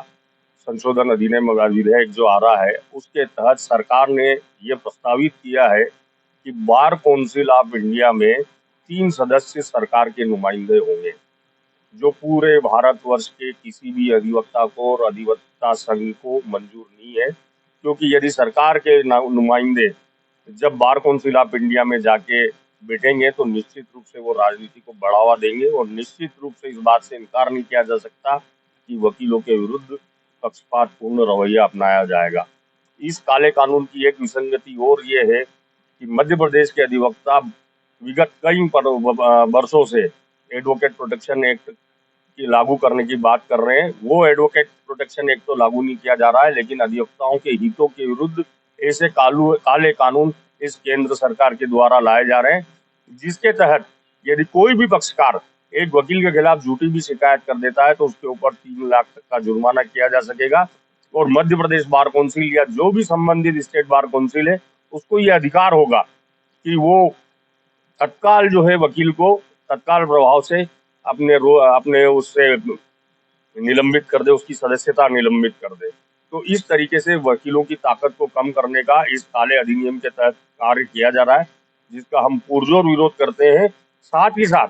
संशोधन अधिनियम विधेयक जो आ रहा है, उसके तहत सरकार ने ये प्रस्तावित किया है कि बार काउंसिल ऑफ इंडिया में 3 सदस्य सरकार के नुमाइंदे होंगे, जो पूरे भारतवर्ष के किसी भी अधिवक्ता को और अधिवक्ता संघ को मंजूर नहीं है। क्योंकि यदि सरकार के नुमाइंदे जब बार काउंसिल ऑफ इंडिया में जाके बैठेंगे तो निश्चित रूप से वो राजनीति को बढ़ावा देंगे और निश्चित रूप से इस बात से इनकार नहीं किया जा सकता कि वकीलों के विरुद्ध पक्षपातपूर्ण रवैया अपनाया जाएगा। इस काले कानून की एक विसंगति और ये है कि मध्य प्रदेश के अधिवक्ता विगत कई वर्षों से एडवोकेट प्रोटेक्शन एक्ट की लागू करने की बात कर रहे हैं। वो एडवोकेट प्रोटेक्शन एक्ट तो लागू नहीं किया जा रहा है, लेकिन अधिवक्ताओं के हितों के विरुद्ध ऐसे काले कानून इस केंद्र सरकार के द्वारा लाए जा रहे हैं, जिसके तहत यदि कोई भी पक्षकार एक वकील के खिलाफ झूठी भी शिकायत कर देता है तो उसके ऊपर 3 लाख तक का जुर्माना किया जा सकेगा। और मध्य प्रदेश बार काउंसिल या जो भी संबंधित स्टेट बार काउंसिल है, उसको ये अधिकार होगा कि वो तत्काल जो है वकील को तत्काल प्रभाव से अपने उससे निलंबित कर दे, उसकी सदस्यता निलंबित कर दे। तो इस तरीके से वकीलों की ताकत को कम करने का इस काले अधिनियम के तहत कार्य किया जा रहा है, जिसका हम पुरजोर विरोध करते हैं। साथ ही साथ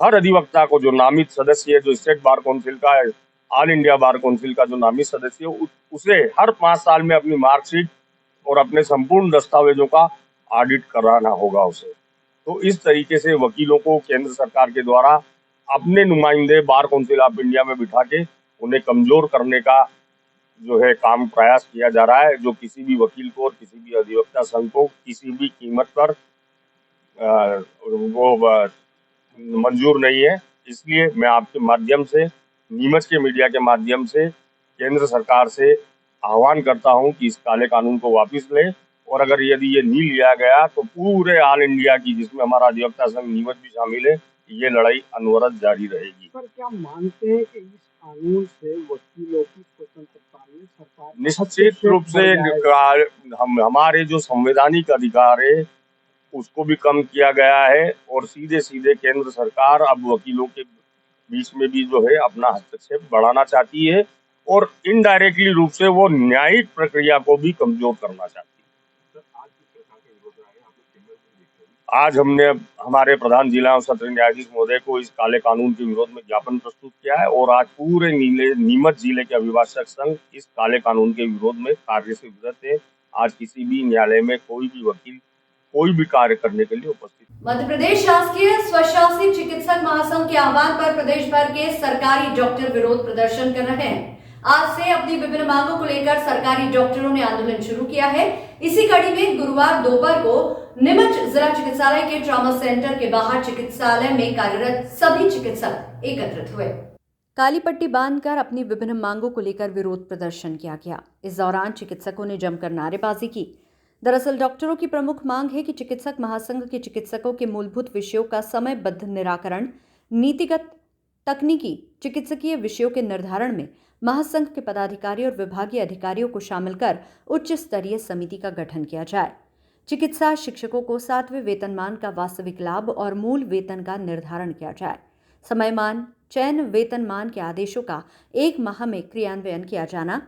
हर अधिवक्ता को जो नामित सदस्य है, जो स्टेट बार काउंसिल का है, ऑल इंडिया बार काउंसिल का जो नामित सदस्य है, उसे हर 5 साल में अपनी मार्कशीट और अपने संपूर्ण दस्तावेजों का ऑडिट कराना होगा उसे। तो इस तरीके से वकीलों को केंद्र सरकार के द्वारा अपने नुमाइंदे बार काउंसिल ऑफ इंडिया में बिठा के उन्हें कमजोर करने का जो है काम प्रयास किया जा रहा है, जो किसी भी वकील को और किसी भी अधिवक्ता संघ को किसी भी कीमत पर वो मंजूर नहीं है। इसलिए मैं आपके माध्यम से, नीमच के मीडिया के माध्यम से केंद्र सरकार से आह्वान करता हूं कि इस काले कानून को वापस ले, और अगर यदि ये नहीं लिया गया तो पूरे ऑल इंडिया की, जिसमें हमारा अधिवक्ता संघ नीमच भी शामिल है, ये लड़ाई अनवरत जारी रहेगी। पर क्या मानते हैं कि इस कानून से वकीलों की स्वतंत्रता में सरकार निश्चित रूप से हमारे जो संवैधानिक अधिकार है उसको भी कम किया गया है, और सीधे सीधे केंद्र सरकार अब वकीलों के बीच में भी जो है अपना हस्तक्षेप बढ़ाना चाहती है, और इनडायरेक्टली रूप से वो न्यायिक प्रक्रिया को भी कमजोर करना चाहती है। आज हमने हमारे प्रधान जिला और सत्र न्यायाधीश महोदय को इस काले कानून के विरोध में ज्ञापन प्रस्तुत किया है, और आज पूरे नीमच जिले के अभिभाषक संघ इस काले कानून के विरोध में कार्य से विरत है। आज किसी भी न्यायालय में कोई भी वकील कोई भी कार्य करने के लिए उपस्थित। मध्य प्रदेश शासकीय स्वशासी चिकित्सक महासंघ के आह्वान पर प्रदेश भर के सरकारी डॉक्टर विरोध प्रदर्शन कर रहे हैं। आज से अपनी विभिन्न मांगों को लेकर सरकारी डॉक्टरों ने आंदोलन शुरू किया है। इसी कड़ी में गुरुवार दोपहर को नीमच जिला चिकित्सालय के ट्रॉमा सेंटर के बाहर चिकित्सालय में कार्यरत सभी चिकित्सक एकत्रित हुए। काली पट्टी बांधकर अपनी विभिन्न मांगों को लेकर विरोध प्रदर्शन किया गया। इस दौरान चिकित्सकों ने जमकर नारेबाजी की। दरअसल डॉक्टरों की प्रमुख मांग है कि चिकित्सक महासंघ के चिकित्सकों के मूलभूत विषयों का समयबद्ध निराकरण, नीतिगत तकनीकी चिकित्सकीय विषयों के निर्धारण में महासंघ के पदाधिकारी और विभागीय अधिकारियों को शामिल कर उच्च स्तरीय समिति का गठन किया जाए। चिकित्सा शिक्षकों को 7वें वेतनमान का वास्तविक लाभ और मूल वेतन का निर्धारण किया जाए। समयमान चयन वेतनमान के आदेशों का 1 माह में क्रियान्वयन किया जाना।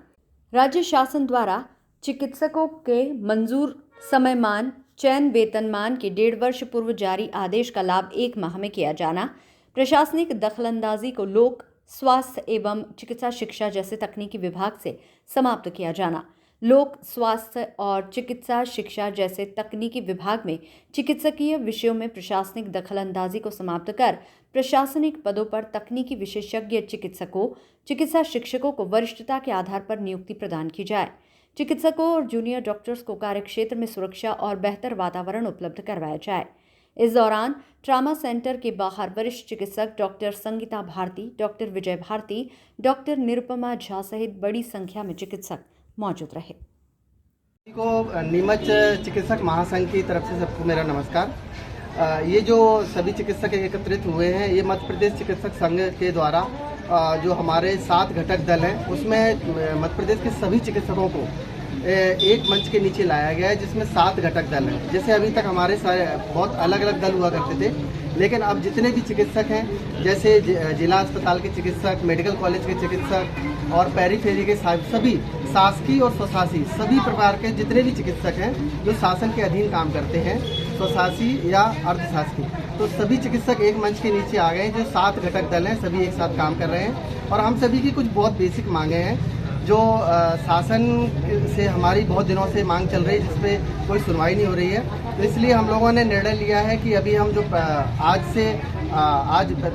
राज्य शासन द्वारा चिकित्सकों के मंजूर समयमान चयन वेतनमान के 1.5 वर्ष पूर्व जारी आदेश का लाभ 1 माह में किया जाना। प्रशासनिक दखलंदाजी को लोक स्वास्थ्य एवं चिकित्सा शिक्षा जैसे तकनीकी विभाग से समाप्त किया जाना। लोक स्वास्थ्य और चिकित्सा शिक्षा जैसे तकनीकी विभाग में चिकित्सकीय विषयों में प्रशासनिक दखलंदाजी को समाप्त कर प्रशासनिक पदों पर तकनीकी विशेषज्ञ चिकित्सकों, चिकित्सा शिक्षकों को वरिष्ठता के आधार पर नियुक्ति प्रदान की जाए। चिकित्सकों और जूनियर डॉक्टर्स को कार्यक्षेत्र में सुरक्षा और बेहतर वातावरण उपलब्ध करवाया जाए। इस दौरान ट्रामा सेंटर के बाहर वरिष्ठ चिकित्सक डॉक्टर संगीता भारती, डॉक्टर विजय भारती, डॉक्टर निरुपमा झा सहित बड़ी संख्या में चिकित्सक मौजूद रहे। को नीमच चिकित्सक महासंघ की तरफ से सबको मेरा नमस्कार। ये जो सभी चिकित्सक एकत्रित हुए हैं, ये मध्य प्रदेश चिकित्सक संघ के द्वारा जो हमारे 7 घटक दल हैं, उसमें मध्य प्रदेश के सभी चिकित्सकों को एक मंच के नीचे लाया गया है, जिसमें 7 घटक दल हैं। जैसे अभी तक हमारे सारे बहुत अलग अलग दल हुआ करते थे, लेकिन अब जितने भी चिकित्सक हैं, जैसे जिला अस्पताल के चिकित्सक, मेडिकल कॉलेज के चिकित्सक और पेरीफेरी के सभी शासकीय और स्वशासी सभी प्रकार के जितने भी चिकित्सक हैं जो शासन के अधीन काम करते हैं, स्वशासी या अर्धशासकीय, तो सभी चिकित्सक एक मंच के नीचे आ गए। जो 7 घटक दल हैं सभी एक साथ काम कर रहे हैं और हम सभी की कुछ बहुत बेसिक मांगे हैं जो शासन से हमारी बहुत दिनों से मांग चल रही है, जिस पे कोई सुनवाई नहीं हो रही है। तो इसलिए हम लोगों ने निर्णय लिया है कि अभी हम जो आज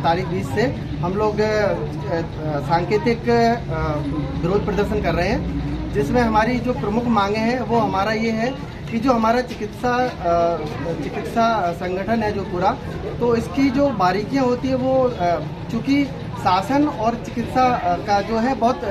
तारीख 20 से हम लोग सांकेतिक विरोध प्रदर्शन कर रहे हैं, जिसमें हमारी जो प्रमुख मांगे हैं वो हमारा ये है कि जो हमारा चिकित्सा संगठन है जो पूरा, तो इसकी जो बारीकियां होती है वो चूँकि शासन और चिकित्सा का जो है बहुत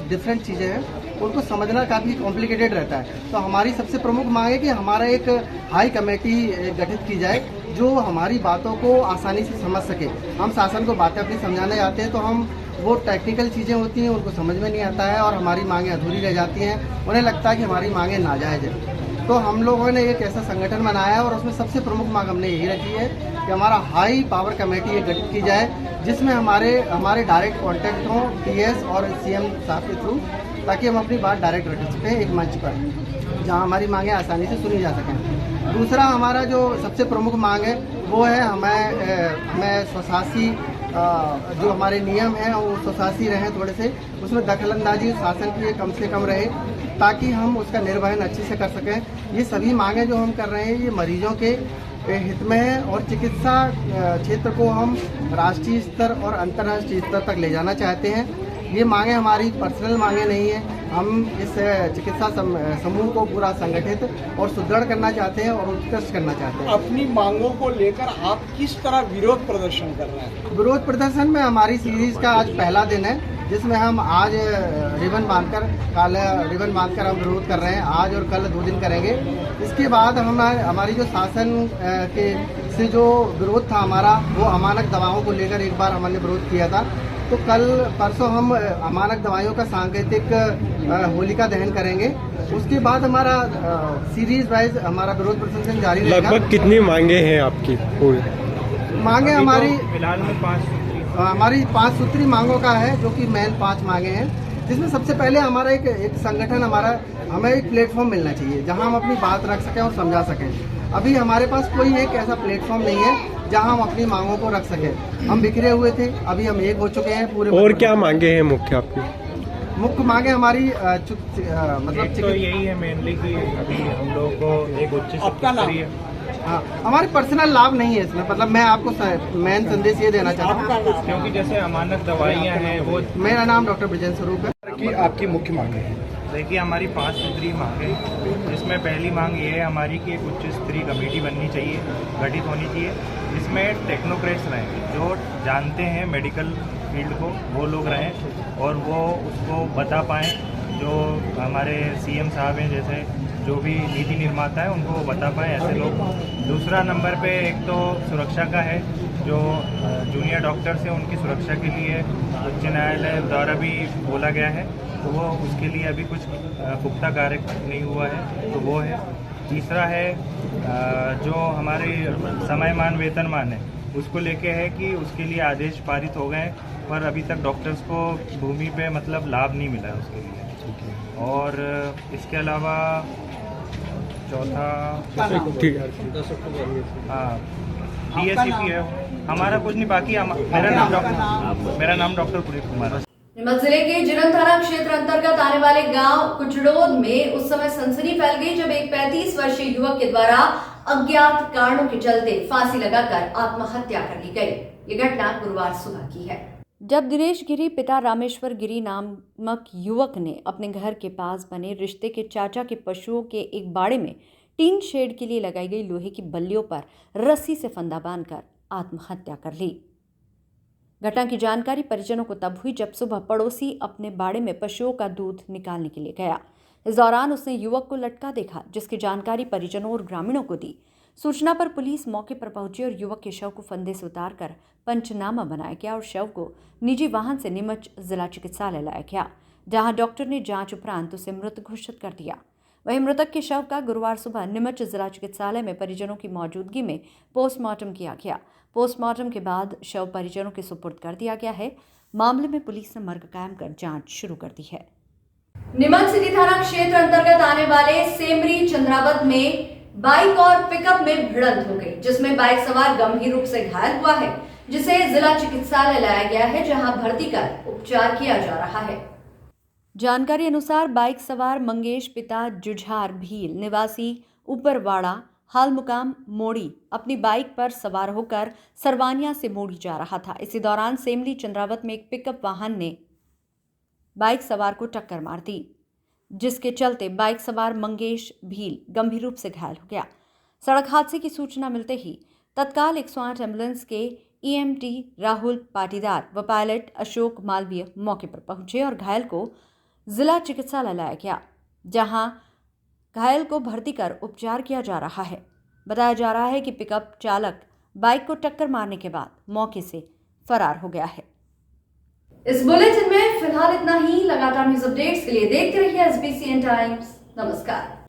डिफरेंट चीज़ें हैं, उनको समझना काफ़ी कॉम्प्लिकेटेड रहता है। तो हमारी सबसे प्रमुख मांग है कि हमारा एक हाई कमेटी गठित की जाए जो हमारी बातों को आसानी से समझ सके। हम शासन को बातें अपनी समझाने जाते हैं तो हम वो टेक्निकल चीज़ें होती हैं उनको समझ में नहीं आता है और हमारी मांगें अधूरी रह जाती हैं, उन्हें लगता है कि हमारी मांगें नाजायज़ है। तो हम लोगों ने एक ऐसा संगठन बनाया है और उसमें सबसे प्रमुख मांग हमने यही रखी है कि हमारा हाई पावर कमेटी गठित की जाए, जिसमें हमारे डायरेक्ट कॉन्टैक्ट हों PS और CM साहब के थ्रू, ताकि हम अपनी बात डायरेक्ट रख सकें एक मंच पर, जहां हमारी मांगें आसानी से सुनी जा सकें। दूसरा हमारा जो सबसे प्रमुख मांग है वो है हमें स्वशासी जो हमारे नियम हैं वो स्वशासी रहें, थोड़े से उसमें दखलंदाजी शासन की कम से कम रहे, ताकि हम उसका निर्वहन अच्छे से कर सकें। ये सभी मांगें जो हम कर रहे हैं ये मरीजों के हित में है और चिकित्सा क्षेत्र को हम राष्ट्रीय स्तर और अंतर्राष्ट्रीय स्तर तक ले जाना चाहते हैं। ये मांगें हमारी पर्सनल मांगें नहीं है, हम इस चिकित्सा समूह को पूरा संगठित और सुदृढ़ करना चाहते हैं और उत्कृष्ट करना चाहते हैं। अपनी मांगों को लेकर आप किस तरह विरोध प्रदर्शन कर रहे हैं? विरोध प्रदर्शन में हमारी सीरीज का आज पहला दिन है, जिसमें हम आज रिबन बांधकर हम विरोध कर रहे हैं। आज और कल 2 दिन करेंगे। इसके बाद हमारी जो शासन के से जो विरोध था हमारा, वो अमानक दवाओं को लेकर एक बार हमने विरोध किया था, तो कल परसों हम अमानक दवाइयों का सांकेतिक होलिका दहन करेंगे। उसके बाद हमारा सीरीज वाइज हमारा विरोध प्रदर्शन जारी रहेगा। लगभग कितनी मांगे हैं आपकी? मांगे हमारी फिलहाल में 5 सूत्री मांगों का है, जो कि मेन 5 मांगे हैं, जिसमें सबसे पहले हमारा एक संगठन हमें एक प्लेटफॉर्म मिलना चाहिए जहां हम अपनी बात रख सकें और समझा सकें। अभी हमारे पास कोई एक ऐसा प्लेटफॉर्म नहीं है जहां हम अपनी मांगों को रख सकें। हम बिखरे हुए थे, अभी हम एक हो चुके हैं पूरे। और क्या मांगे हैं मुख्य आपकी? मुख्य मांगे हमारी मतलब तो यही है मेनली कि अभी हम लोगों को एक उच्च स्तरीय हमारे पर्सनल लाभ नहीं है इसमें, मतलब मैं आपको मेन संदेश ये देना चाहता हूँ, क्योंकि जैसे अमानक दवाइयाँ हैं वो। मेरा नाम डॉक्टर ब्रिजेश स्वरूप है। कि आपकी मुख्य मांगे हैं? देखिए हमारी 5 सूत्री मांगे, जिसमें पहली मांग ये है हमारी कि एक उच्च स्तरीय कमेटी बननी चाहिए, गठित होनी चाहिए, जिसमें टेक्नोक्रेट्स रहें जो जानते हैं मेडिकल फील्ड को, वो लोग रहें और वो उसको बता पाएँ। जो हमारे CM साहब हैं, जैसे जो भी नीति निर्माता है उनको बता पाएँ ऐसे लोग। दूसरा नंबर पे एक तो सुरक्षा का है जो जूनियर डॉक्टर्स हैं उनकी सुरक्षा के लिए उच्च न्यायालय द्वारा भी बोला गया है, तो वो उसके लिए अभी कुछ पुख्ता कार्य नहीं हुआ है, तो वो है। तीसरा है जो हमारे समयमान वेतनमान है उसको लेके है कि उसके लिए आदेश पारित हो गए, पर अभी तक डॉक्टर्स को भूमि पे मतलब लाभ नहीं मिला है उसके लिए। और इसके अलावा चौथा हाँ DSCP है हमारा, कुछ नहीं बाकी। मेरा नाम डॉक्टर पुनीत कुमार है। नीमच जिले के जिरन थाना क्षेत्र अंतर्गत आने वाले गांव कुचड़ोद में उस समय सनसनी फैल गई जब एक 35 वर्षीय युवक के द्वारा अज्ञात कारणों के चलते फांसी लगाकर आत्महत्या कर ली गई। ये घटना गुरुवार सुबह की है, जब दिनेश गिरी पिता रामेश्वर गिरी नामक युवक ने अपने घर के पास बने रिश्ते के चाचा के पशुओं के एक बाड़े में टीन शेड के लिए लगाई गई लोहे की बल्लियों पर रस्सी से फंदा बांधकर आत्महत्या कर ली। घटना की जानकारी परिजनों को तब हुई जब सुबह पड़ोसी अपने बाड़े में पशुओं का दूध निकालने के लिए गया। इस दौरान उसने युवक को लटका देखा, जिसकी जानकारी परिजनों और ग्रामीणों को दी। सूचना पर पुलिस मौके पर पहुंची और युवक के शव को फंदे से उतारकर पंचनामा बनाया गया और शव को निजी वाहन से नीमच जिला चिकित्सालय लाया गया, जहां डॉक्टर ने जांच उपरांत उसे मृत घोषित कर दिया। वहीं मृतक के शव का गुरुवार सुबह नीमच जिला चिकित्सालय में परिजनों की मौजूदगी में पोस्टमार्टम किया गया। पोस्टमार्टम के बाद शव परिजनों के सुपुर्द कर दिया गया है। मामले में पुलिस ने मर्ग कायम कर जांच शुरू कर दी है। नीमच सिटी थाना क्षेत्र अंतर्गत आने वाले सेमरी चंद्रावत में बाइक और पिकअप में भिड़ंत हो गई, जिसमें बाइक सवार गंभीर रूप से घायल हुआ है, जिसे जिला चिकित्सालय लाया गया है, जहां भर्ती कर उपचार किया जा रहा है। जानकारी अनुसार बाइक सवार मंगेश पिता जुझार भील निवासी ऊपरवाड़ा हाल मुकाम मोड़ी अपनी बाइक पर सवार होकर सरवानिया से मोड़ी जा रहा था। इसी दौरान सेमली चंद्रावत में एक पिकअप वाहन ने बाइक सवार को टक्कर मार दी, जिसके चलते बाइक सवार मंगेश भील गंभीर रूप से घायल हो गया। सड़क हादसे की सूचना मिलते ही तत्काल 108 एम्बुलेंस के EMT राहुल पाटीदार व पायलट अशोक मालवीय मौके पर पहुंचे और घायल को जिला चिकित्सालय लाया गया, जहां घायल को भर्ती कर उपचार किया जा रहा है। बताया जा रहा है कि पिकअप चालक बाइक को टक्कर मारने के बाद मौके से फरार हो गया है। इस बुलेटिन में फिलहाल इतना ही। लगातार न्यूज अपडेट्स के लिए देखते रहिए SBCN टाइम्स। नमस्कार।